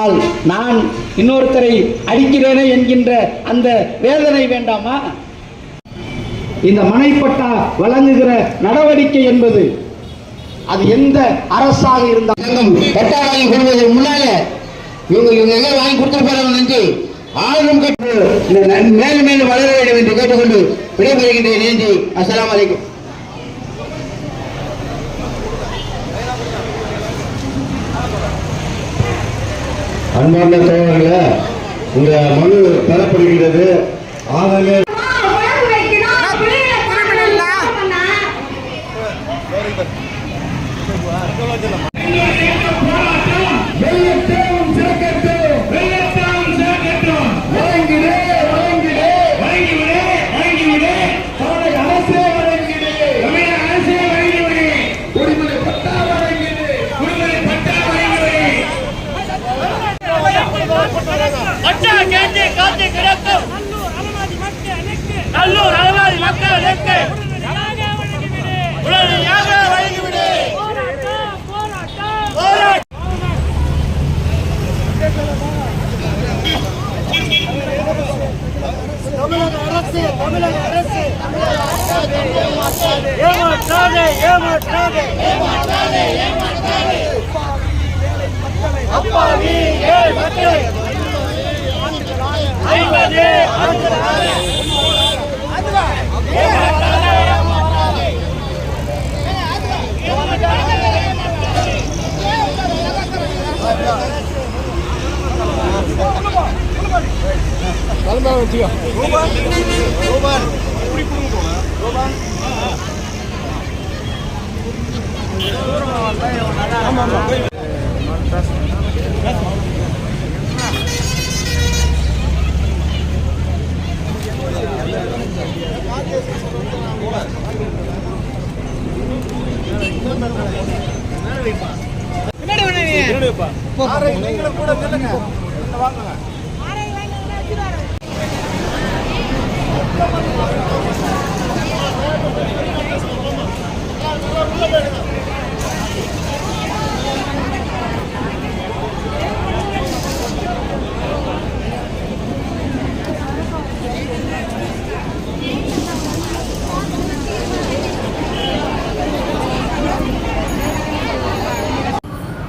ஆனால் நான் இன்னொருத்தரை அடிக்கிறேனே என்கின்ற அந்த வேதனை வேண்டாமா? இந்த மனைப்பட்டா வழங்குகிற நடவடிக்கை என்பது அது எந்த அரசாக இருந்தாலும் பட்டா வாங்கி கொடுப்பதற்கு முன்னால இவங்க எங்க வாங்கி கொடுத்துருப்பாங்க நன்றி ஆளும் கட்டு மேலும் மேலும் வளர வேண்டும் என்று கேட்டுக்கொண்டு விடைபெறுகின்றேன். நன்றி. அஸ்ஸலாமு அலைக்கும். அன்பார்ந்த தோழர்களே, இந்த மனு பெறப்படுகிறது. ஆகவே நல்லூர் அலமாரி மக்களுக்கு உடனடியாக வழங்கிவிடு. தமிழக அரசு ஏமாற்றாதே ஏமாற்றாதே ஏமாற்றாதே ஏமாற்றாதே அப்பாவி ஏழை மக்கள் 50 ஆண்டுகளாக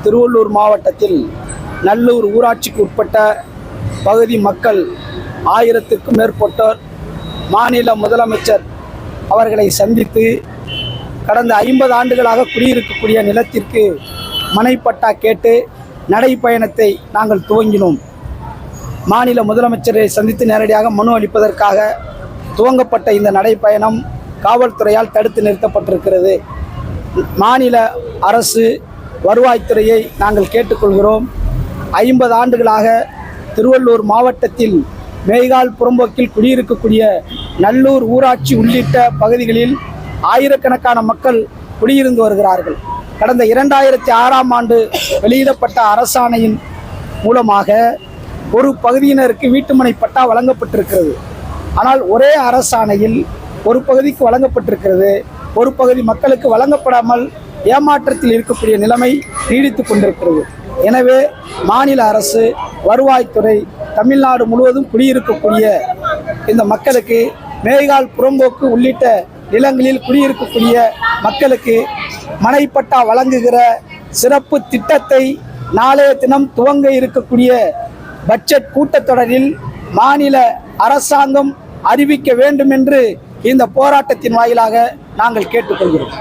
திருவள்ளூர் மாவட்டத்தில் நல்லூர் ஊராட்சிக்கு உட்பட்ட பகுதி மக்கள் 1000க்கும் மேற்பட்டோர் மாநில முதலமைச்சர் அவர்களை சந்தித்து கடந்த 50 ஆண்டுகளாக குடியிருக்கக்கூடிய நிலத்திற்கு மனைப்பட்டா கேட்டு நடைப்பயணத்தை நாங்கள் துவங்கினோம். மாநில முதலமைச்சரை சந்தித்து நேரடியாக மனு அளிப்பதற்காக துவங்கப்பட்ட இந்த நடைப்பயணம் காவல்துறையால் தடுத்து நிறுத்தப்பட்டிருக்கிறது. மாநில அரசு வருவாய்த்துறையை நாங்கள் கேட்டுக்கொள்கிறோம். 50 ஆண்டுகளாக திருவள்ளூர் மாவட்டத்தில் மேய்கால் புறம்போக்கில் குடியிருக்கக்கூடிய நல்லூர் ஊராட்சி உள்ளிட்ட பகுதிகளில் ஆயிரக்கணக்கான மக்கள் குடியிருந்து வருகிறார்கள். கடந்த 2006ஆம் ஆண்டு வெளியிடப்பட்ட அரசாணையின் மூலமாக ஒரு பகுதியினருக்கு வீட்டுமனை பட்டா வழங்கப்பட்டிருக்கிறது. ஆனால் ஒரே அரசாணையில் ஒரு பகுதிக்கு வழங்கப்பட்டிருக்கிறது, ஒரு பகுதி மக்களுக்கு வழங்கப்படாமல் ஏமாற்றத்தில் இருக்கக்கூடிய நிலைமை நீடித்து கொண்டிருக்கிறது. எனவே மாநில அரசு வருவாய்த்துறை தமிழ்நாடு முழுவதும் குடியிருக்கக்கூடிய இந்த மக்களுக்கு மேய்கால் புறம்போக்கு உள்ளிட்ட நிலங்களில் குடியிருக்கக்கூடிய மக்களுக்கு மனைப்பட்டா வழங்குகிற சிறப்பு திட்டத்தை நாளைய தினம் துவங்க இருக்கக்கூடிய பட்ஜெட் கூட்டத்தொடரில் மாநில அரசாங்கம் அறிவிக்க வேண்டும் என்று இந்த போராட்டத்தின் வாயிலாக நாங்கள் கேட்டுக்கொள்கிறோம்.